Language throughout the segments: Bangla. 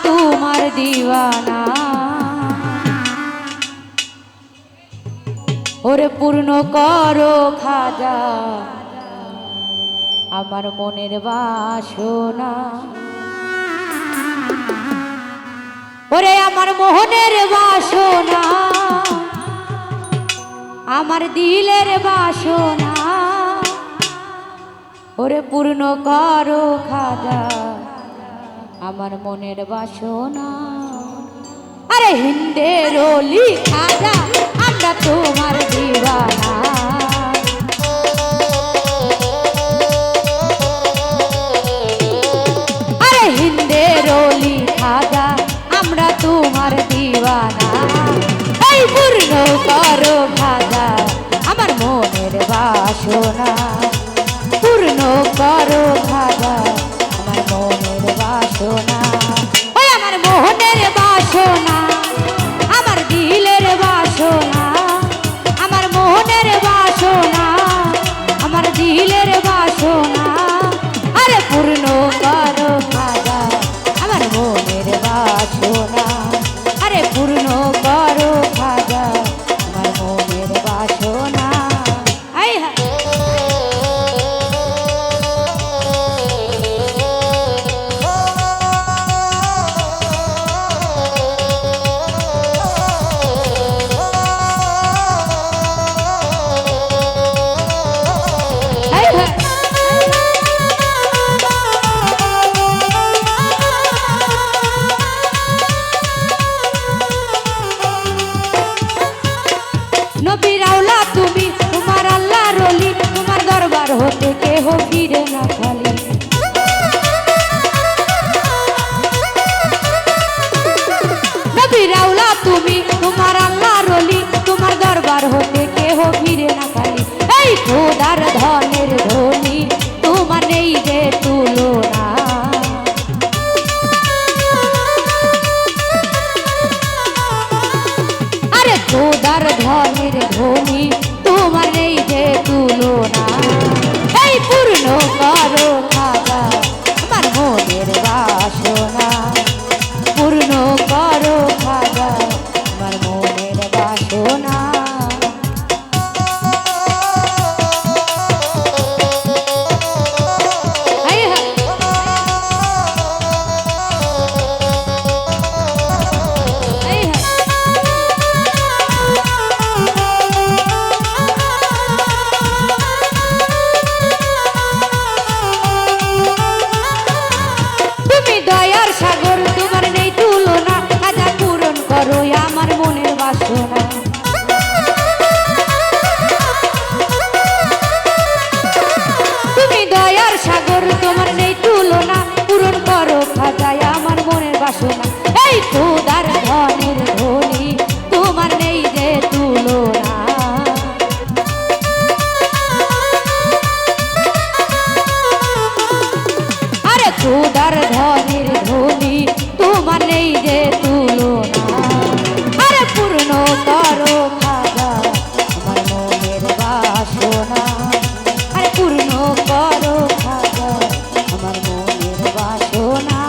তোমার দিওয়ানা। ওরে পূর্ণ করো খাজা আমার মনের বাসনা। ওরে আমার মোহনের বাসনা, আমার দিলের বাসনা। ওরে পূর্ণ করো খাজা আমার মনের বাসনা। আরে হিন্দের ওলি খাজা আমরা তোমার দিওয়ানা। আরে হিন্দের ওলি খাজা আমরা তোমার দিওয়ানা। এই পূর্ণ করো খাজা আমার মনের বাসনা। পূর্ণ করো খাজা আমার মনের বাসনা। ওই আমার মোহনের বাসনা, আমার দিলের বাসনা। আমার মোহনের বাসনা, আমার দিলের বাসনা। আরে পূর্ণ করো খাজা আমার মনের বাসনা। আরে পূর্ণ করো খাজা আমার মনের বাসনা। নবীর আওলা তুমি, তোমার আল্লাহর ওলি, তোমার দরবার হতে কেহ ফিরে না খালি। নবীর আওলা তুমি, তোমার আল্লাহর ওলি, তোমার দরবার হতে কেহ ফিরে না খালি। এই খোদার ধনের ধনী তোমার নেই যে তুলনা। আরে খোদার ধনের ধনী তোমার নেই যে তুলনা। এই পূর্ণ করো খাজা আমার মনের বাসনা। পূর্ণ করো খাজা আমার মনের বাসনা। সাগর তোমার নেই তুলনা, খাজা পূরণ করো আমার মনের বাসনা। তুমি দয়ার সাগর তোমার নেই তুলনা, পূরণ করো খাজা আমার মনের বাসনা। এই খোদার ধনের ধনী তোমার নেই যে তুলনা। আরে খোদার ধনের ধনী তোমার নেই যে তুলনা। আরে পূর্ণ করো খাজা আমার মনের বাসনা। আরে পূর্ণ করো খাজা আমার মনের বাসনা।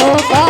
গো